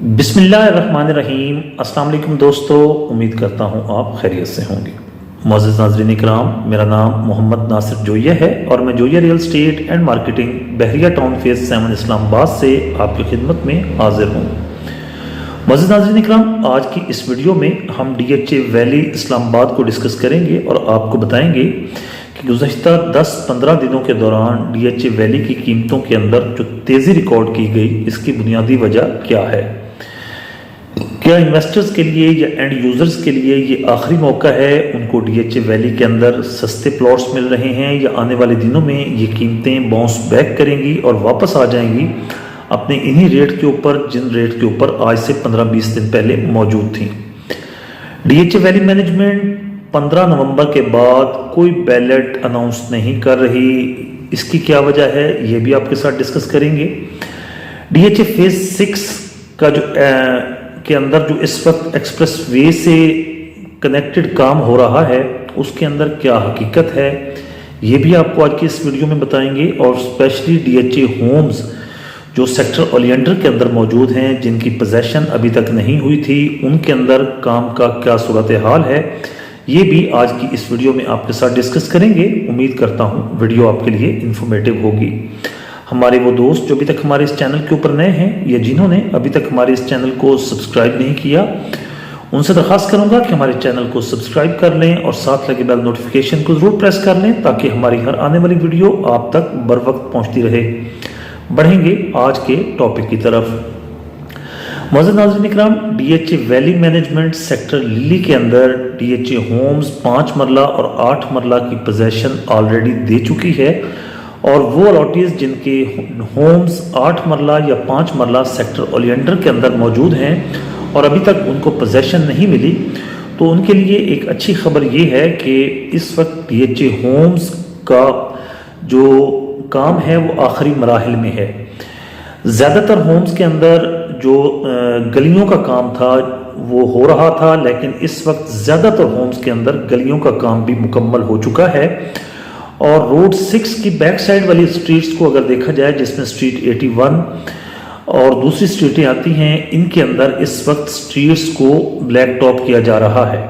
बिस्मिल्लाहिर्रहमानिर्रहीम। अस्सलाम वालेकुम दोस्तों, उम्मीद करता हूँ आप खैरियत से होंगे। मुअज़्ज़िज़ नाज़रीन इकराम, मेरा नाम मोहम्मद नासिर जोया है और मैं Zoya real estate and marketing Bahria town phase 7 Islamabad से आपकी खिदमत में हाजिर हूँ। मुअज़्ज़िज़ नाज़रीन इकराम, आज की इस वीडियो में हम DHA वैली इस्लामाबाद को डिस्कस करेंगे और आपको बताएंगे कि गुज़श्ता 10-15 दिनों के दौरान DHA वैली की कीमतों के अंदर जो तेज़ी रिकॉर्ड की गई, इसकी बुनियादी वजह क्या है। क्या इन्वेस्टर्स के लिए या एंड यूज़र्स के लिए ये आखिरी मौका है, उनको DHA वैली के अंदर सस्ते प्लॉट्स मिल रहे हैं या आने वाले दिनों में ये कीमतें बाउंस बैक करेंगी और वापस आ जाएंगी अपने इन्हीं रेट के ऊपर जिन रेट के ऊपर आज से 15-20 दिन पहले मौजूद थी। DHA वैली मैनेजमेंट 15 नवंबर के बाद कोई बैलेट अनाउंस नहीं कर रही, इसकी क्या वजह है ये भी आपके साथ डिस्कस करेंगे। DHA फेज 6 का के अंदर जो इस वक्त एक्सप्रेस वे से कनेक्टेड काम हो रहा है, उसके अंदर क्या हकीकत है ये भी आपको आज की इस वीडियो में बताएंगे। और स्पेशली DHA होम्स जो सेक्टर ओलियंडर के अंदर मौजूद हैं, जिनकी पोजेसन अभी तक नहीं हुई थी, उनके अंदर काम का क्या सूरत हाल है, ये भी आज की इस वीडियो में आपके साथ डिस्कस करेंगे। उम्मीद करता हूँ वीडियो आपके लिए इंफॉर्मेटिव होगी। हमारे वो दोस्त जो अभी तक हमारे इस चैनल के ऊपर नए हैं या जिन्होंने अभी तक हमारे इस चैनल को सब्सक्राइब नहीं किया, उनसे दरख्वास्त करूंगा कि हमारे चैनल को सब्सक्राइब कर लें और साथ लगे बेल नोटिफिकेशन को ज़रूर प्रेस कर लें ताकि हमारी हर आने वाली वीडियो आप तक बर वक्त पहुँचती रहे। बढ़ेंगे आज के टॉपिक की तरफ। मुअज़्ज़िज़ नाज़रीन इकराम, DHA valley management sector lily के अंदर DHA होम्स 5 मरला और 8 मरला की पोजेसन ऑलरेडी दे चुकी है और वो अलॉटीज़ जिनके होम्स 8 मरला या 5 मरला सेक्टर ओलियंडर के अंदर मौजूद हैं और अभी तक उनको पोजेसन नहीं मिली, तो उनके लिए एक अच्छी खबर ये है कि इस वक्त DHA होम्स का जो काम है वो आखिरी मराहिल में है। ज़्यादातर होम्स के अंदर जो गलियों का काम था वो हो रहा था, लेकिन इस वक्त ज़्यादातर होम्स के अंदर गलियों का काम भी मुकम्मल हो चुका है। और रोड 6 की बैक साइड वाली स्ट्रीट्स को अगर देखा जाए, जिसमें स्ट्रीट 81 और दूसरी स्ट्रीटें आती हैं, इनके अंदर इस वक्त स्ट्रीट्स को ब्लैक टॉप किया जा रहा है।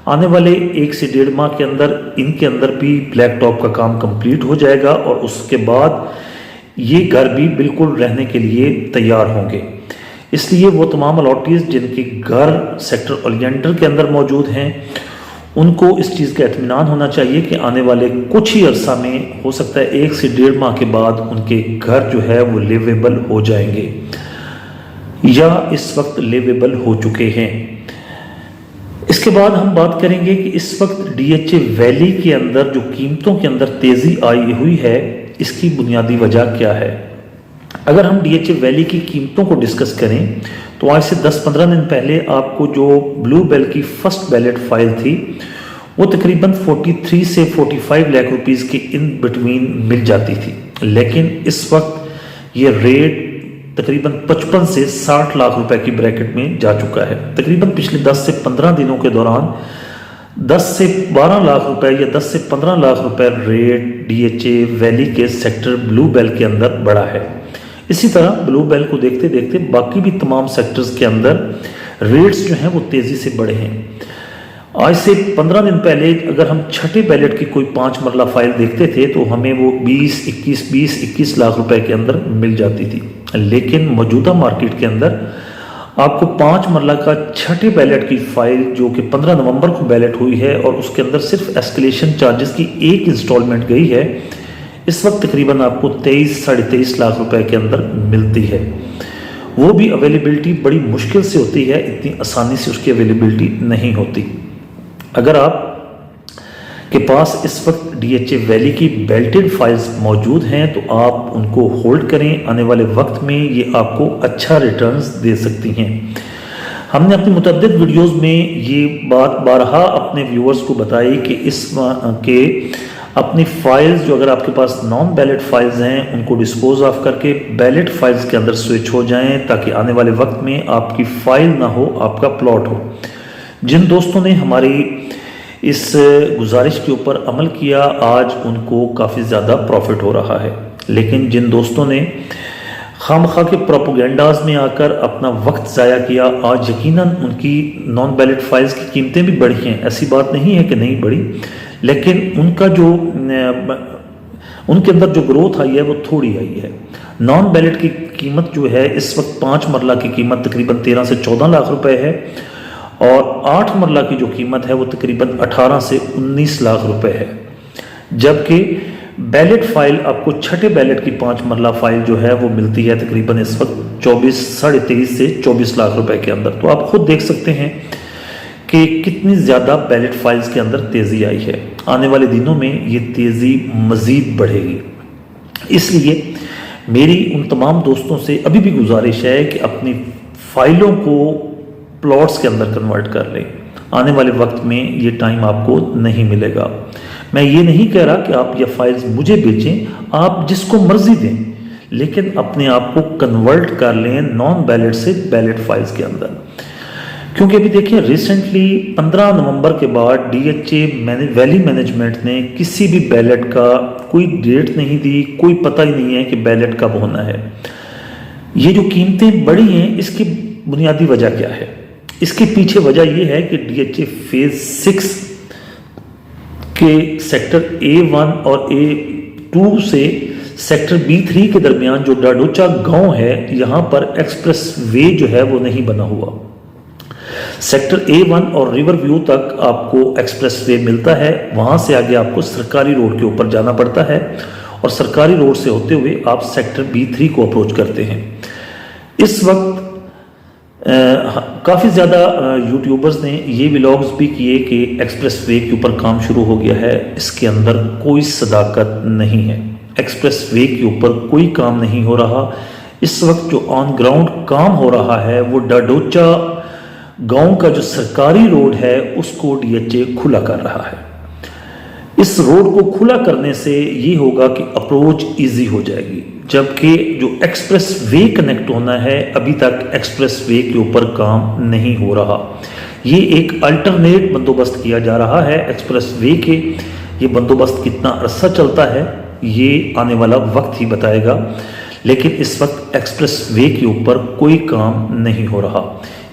आने वाले 1 से 1.5 माह के अंदर इनके अंदर भी ब्लैक टॉप का काम कंप्लीट हो जाएगा और उसके बाद ये घर भी बिल्कुल रहने के लिए तैयार होंगे। इसलिए वो तमाम अलॉटीज़ जिनके घर सेक्टर ओलियंडर के अंदर मौजूद हैं, उनको इस चीज़ का इत्मीनान होना चाहिए कि आने वाले कुछ ही अरसा में, हो सकता है 1 से 1.5 माह के बाद, उनके घर जो है वो लिवेबल हो जाएंगे या इस वक्त लिवेबल हो चुके हैं। इसके बाद हम बात करेंगे कि इस वक्त DHA वैली के अंदर जो कीमतों के अंदर तेज़ी आई हुई है, इसकी बुनियादी वजह क्या है। अगर हम DHA वैली की कीमतों को डिस्कस करें तो आज से 10-15 दिन पहले आपको जो ब्लू बेल की फर्स्ट बैलेट फाइल थी वो तकरीबन 43 से 45 लाख रुपीस के इन बिटवीन मिल जाती थी, लेकिन इस वक्त ये रेट तकरीबन 55 से 60 लाख रुपए की ब्रैकेट में जा चुका है। तकरीबन पिछले 10 से 15 दिनों के दौरान 10 से 12 लाख रुपए या 10 से 15 लाख रुपए रेट DHA वैली के सेक्टर ब्लू बेल के अंदर बढ़ा है। इसी तरह ब्लू बेल को देखते देखते बाकी भी तमाम सेक्टर्स के अंदर रेट्स जो हैं वो तेज़ी से बढ़े हैं। आज से 15 दिन पहले अगर हम छठे बैलेट की कोई 5 मरला फाइल देखते थे तो हमें वो 20-21 लाख रुपए के अंदर मिल जाती थी, लेकिन मौजूदा मार्केट के अंदर आपको 5 मरला का छठे बैलेट की फाइल जो कि 15 नवंबर को बैलेट हुई है और उसके अंदर सिर्फ एस्केलेशन चार्जेस की एक इंस्टॉलमेंट गई है, इस वक्त तकरीबन आपको 23-23.5 लाख रुपए के अंदर मिलती है। वो भी अवेलेबिलिटी बड़ी मुश्किल से होती है, इतनी आसानी से उसकी अवेलेबिलिटी नहीं होती। अगर आप के पास इस वक्त DHA वैली की बेल्टेड फाइल्स मौजूद हैं तो आप उनको होल्ड करें, आने वाले वक्त में ये आपको अच्छा रिटर्न्स दे सकती हैं। हमने अपनी मुतअद्दिद वीडियोस में ये बात बारहा अपने व्यूअर्स को बताई कि इस के अपनी फाइल्स जो अगर आपके पास नॉन बैलेट फाइल्स हैं उनको डिस्पोज ऑफ करके बैलेट फाइल्स के अंदर स्विच हो जाएं ताकि आने वाले वक्त में आपकी फाइल ना हो, आपका प्लॉट हो। जिन दोस्तों ने हमारी इस गुजारिश के ऊपर अमल किया, आज उनको काफ़ी ज़्यादा प्रॉफिट हो रहा है, लेकिन जिन दोस्तों ने खामखा के प्रोपोगेंडाज में आकर अपना वक्त ज़ाया किया। आज यकीनन उनकी नॉन बैलेट फाइल्स की कीमतें भी बढ़ी हैं, ऐसी बात नहीं है कि नहीं बढ़ी, लेकिन उनका जो उनके अंदर जो ग्रोथ आई है वो थोड़ी आई है। नॉन बैलेट की कीमत जो है इस वक्त 5 मरला की कीमत तकरीबन 13 से 14 लाख रुपए है, और 8 मरला की जो कीमत है वो तकरीबन 18 से 19 लाख रुपए है। जबकि बैलेट फाइल आपको छठे बैलेट की 5 मरला फाइल जो है वो मिलती है तकरीबन इस वक्त 23 से 24 लाख रुपए के अंदर। तो आप खुद देख सकते हैं कि कितनी ज़्यादा बैलेट फाइल्स के अंदर तेज़ी आई है। आने वाले दिनों में ये तेज़ी मज़ीद बढ़ेगी। इसलिए मेरी उन तमाम दोस्तों से अभी भी गुजारिश है कि अपनी फाइलों को प्लॉट्स के अंदर कन्वर्ट कर लें। आने वाले वक्त में ये टाइम आपको नहीं मिलेगा। मैं ये नहीं कह रहा कि आप ये फाइल्स मुझे बेचें, आप जिसको मर्जी दें, लेकिन अपने आप को कन्वर्ट कर लें नॉन बैलेट से बैलेट फाइल्स के अंदर। क्योंकि अभी देखिए रिसेंटली 15 नवंबर के बाद डीएचए वैली मैनेजमेंट ने किसी भी बैलेट का कोई डेट नहीं दी, कोई पता ही नहीं है कि बैलेट कब होना है। ये जो कीमतें बढ़ी हैं इसकी बुनियादी वजह क्या है? इसके पीछे वजह यह है कि डीएचए फेज 6 के सेक्टर A1 और A2 से सेक्टर B3 के दरमियान जो डाडोचा गांव है, यहाँ पर एक्सप्रेस वे जो है वो नहीं बना हुआ। सेक्टर A1 और रिवर व्यू तक आपको एक्सप्रेस वे मिलता है, वहाँ से आगे आपको सरकारी रोड के ऊपर जाना पड़ता है, और सरकारी रोड से होते हुए आप सेक्टर B3 को अप्रोच करते हैं। इस वक्त काफ़ी ज़्यादा यूट्यूबर्स ने ये व्लॉग्स भी किए कि एक्सप्रेस वे के ऊपर काम शुरू हो गया है। इसके अंदर कोई सदाकत नहीं है। एक्सप्रेस वे के ऊपर कोई काम नहीं हो रहा। इस वक्त जो ऑन ग्राउंड काम हो रहा है वो डाडोचा गांव का जो सरकारी रोड है उसको डीएचए खुला कर रहा है। इस रोड को खुला करने से ये होगा कि अप्रोच इजी हो जाएगी, जबकि जो एक्सप्रेस वे कनेक्ट होना है अभी तक एक्सप्रेस वे के ऊपर काम नहीं हो रहा। ये एक अल्टरनेट बंदोबस्त किया जा रहा है एक्सप्रेस वे के। ये बंदोबस्त कितना अरसा चलता है ये आने वाला वक्त ही बताएगा, लेकिन इस वक्त एक्सप्रेस वे के ऊपर कोई काम नहीं हो रहा।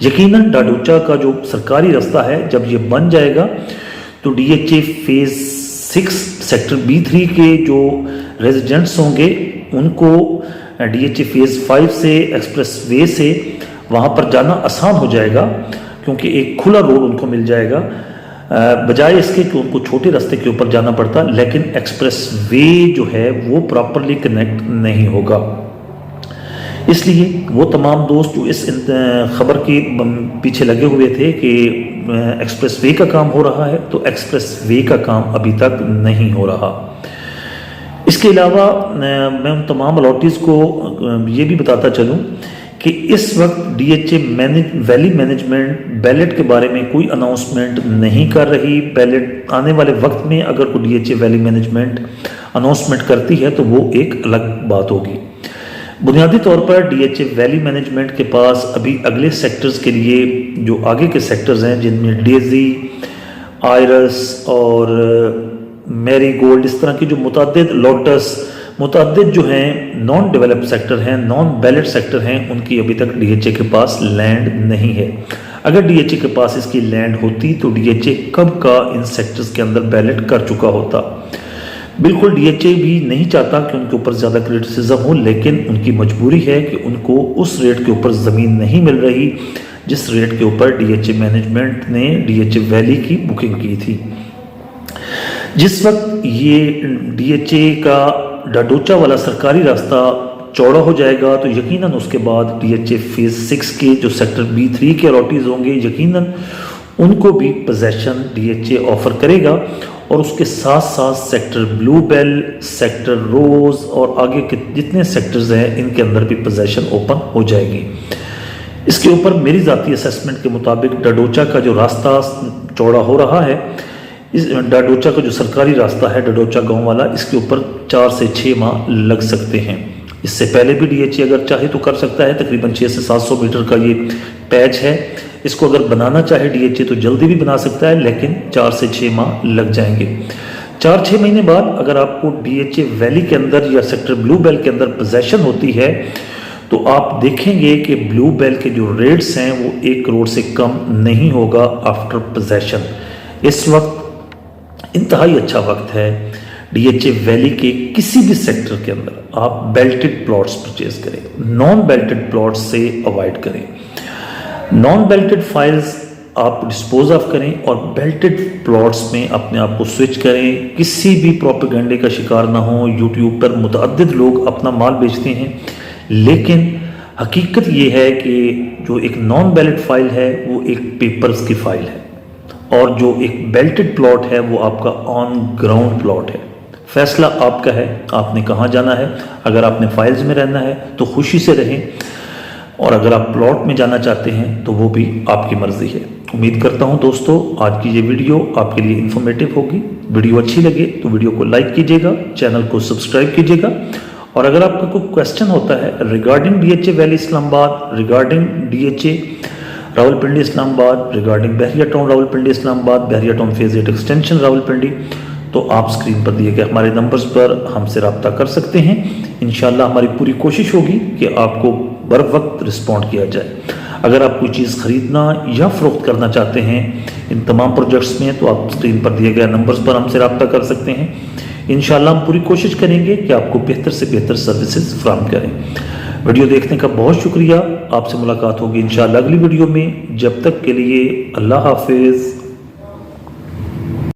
यकीनन डाडोचा का जो सरकारी रास्ता है जब ये बन जाएगा तो डीएचए फेज 6 सेक्टर B3 के जो रेजिडेंट्स होंगे उनको डीएचए फेज 5 से एक्सप्रेस वे से वहाँ पर जाना आसान हो जाएगा, क्योंकि एक खुला रोड उनको मिल जाएगा, बजाय इसके कि उनको छोटे रास्ते के ऊपर जाना पड़ता। लेकिन एक्सप्रेस वे जो है वो प्रॉपरली कनेक्ट नहीं होगा। इसलिए वो तमाम दोस्त जो इस खबर के पीछे लगे हुए थे कि एक्सप्रेस वे का काम हो रहा है, तो एक्सप्रेस वे का काम अभी तक नहीं हो रहा। इसके अलावा मैं उन तमाम अलॉटीज़ को ये भी बताता चलूँ कि इस वक्त डीएचए वैली मैनेजमेंट बैलेट के बारे में कोई अनाउंसमेंट नहीं कर रही। बैलेट आने वाले वक्त में अगर कोई डीएचए वैली मैनेजमेंट अनाउंसमेंट करती है तो वो एक अलग बात होगी। बुनियादी तौर पर डीएचए वैली मैनेजमेंट के पास अभी अगले सेक्टर्स के लिए जो आगे के सेक्टर्स हैं जिनमें डेजी, आयरस और मैरी गोल्ड, इस तरह की जो मुतअद्दिद लोटस, मुतअद्दिद जो हैं नॉन डेवलप्ड सेक्टर हैं, नॉन बैलेट सेक्टर हैं, उनकी अभी तक डीएचए के पास लैंड नहीं है। अगर डीएचए के पास इसकी लैंड होती तो डीएचए कब का इन सेक्टर्स के अंदर बैलेट कर चुका होता। बिल्कुल डीएचए भी नहीं चाहता कि उनके ऊपर ज़्यादा क्रिटिसिज्म हो, लेकिन उनकी मजबूरी है कि उनको उस रेट के ऊपर ज़मीन नहीं मिल रही जिस रेट के ऊपर डीएचए मैनेजमेंट ने डीएचए वैली की बुकिंग की थी। जिस वक्त ये डीएचए का डाडोचा वाला सरकारी रास्ता चौड़ा हो जाएगा तो यकीनन उसके बाद डीएचए फेज 6 के जो सेक्टर B3 के अलॉटीज़ होंगे यकीनन उनको भी पोजेशन डीएचए ऑफर करेगा, और उसके साथ साथ सेक्टर ब्लूबेल, सेक्टर रोज और आगे के जितने सेक्टर्स हैं इनके अंदर भी पोजेशन ओपन हो जाएगी। इसके ऊपर मेरी ज़ाती असेसमेंट के मुताबिक डाडोचा का जो रास्ता चौड़ा हो रहा है, इस डाडोचा का जो सरकारी रास्ता है डाडोचा गांव वाला, इसके ऊपर 4 से 6 माह लग सकते हैं। इससे पहले भी डीएचए अगर चाहे तो कर सकता है। तकरीबन 600 से 700 मीटर का ये पैच है, इसको अगर बनाना चाहे डीएचए तो जल्दी भी बना सकता है, लेकिन 4 से 6 माह लग जाएंगे। 4-6 महीने बाद अगर आपको डीएचए वैली के अंदर या सेक्टर ब्लू बेल के अंदर पोजेशन होती है تو آپ دیکھیں گے کہ بلو بیل کے جو ریٹس ہیں وہ 1 کروڑ سے کم نہیں ہوگا آفٹر پوزیشن۔ اس وقت انتہائی اچھا وقت ہے ڈی ایچ اے ویلی کے کسی بھی سیکٹر کے اندر آپ بیلٹڈ پلاٹس پرچیز کریں، نان بیلٹڈ پلاٹس سے اوائڈ کریں۔ نان بیلٹڈ فائلز آپ ڈسپوز آف کریں اور بیلٹڈ پلاٹس میں اپنے آپ کو سوئچ کریں۔ کسی بھی پروپیگنڈے کا شکار نہ ہوں۔ یوٹیوب پر متعدد لوگ اپنا مال بیچتے ہیں، لیکن حقیقت یہ ہے کہ جو ایک نان بیلٹ فائل ہے وہ ایک پیپرز کی فائل ہے، اور جو ایک بیلٹڈ پلاٹ ہے وہ آپ کا آن گراؤنڈ پلاٹ ہے۔ فیصلہ آپ کا ہے، آپ نے کہاں جانا ہے۔ اگر آپ نے فائلز میں رہنا ہے تو خوشی سے رہیں، اور اگر آپ پلاٹ میں جانا چاہتے ہیں تو وہ بھی آپ کی مرضی ہے۔ امید کرتا ہوں دوستو آج کی یہ ویڈیو آپ کے لیے انفارمیٹو ہوگی۔ ویڈیو اچھی لگے تو ویڈیو کو لائک کیجیے گا، چینل کو سبسکرائب کیجیے گا، اور اگر آپ کا کوئی کویسچن ہوتا ہے regarding D H A valley Islamabad, regarding D H A Rawalpindi Islamabad, regarding بحریہ ٹاؤن راولپنڈی اسلام آباد، بحریہ ٹاؤن فیز 8 ایکسٹینشن راولپنڈی، تو آپ سکرین پر دیے گئے ہمارے نمبرز پر ہم سے رابطہ کر سکتے ہیں۔ انشاءاللہ ہماری پوری کوشش ہوگی کہ آپ کو بر وقت رسپونڈ کیا جائے۔ اگر آپ کوئی چیز خریدنا یا فروخت کرنا چاہتے ہیں ان تمام پروجیکٹس میں، تو آپ سکرین پر دیے گئے نمبرز پر ہم سے رابطہ کر سکتے ہیں۔ انشاءاللہ ہم پوری کوشش کریں گے کہ آپ کو بہتر سے بہتر سروسز فراہم کریں۔ ویڈیو دیکھنے کا بہت شکریہ۔ آپ سے ملاقات ہوگی انشاءاللہ اگلی ویڈیو میں۔ جب تک کے لیے اللہ حافظ۔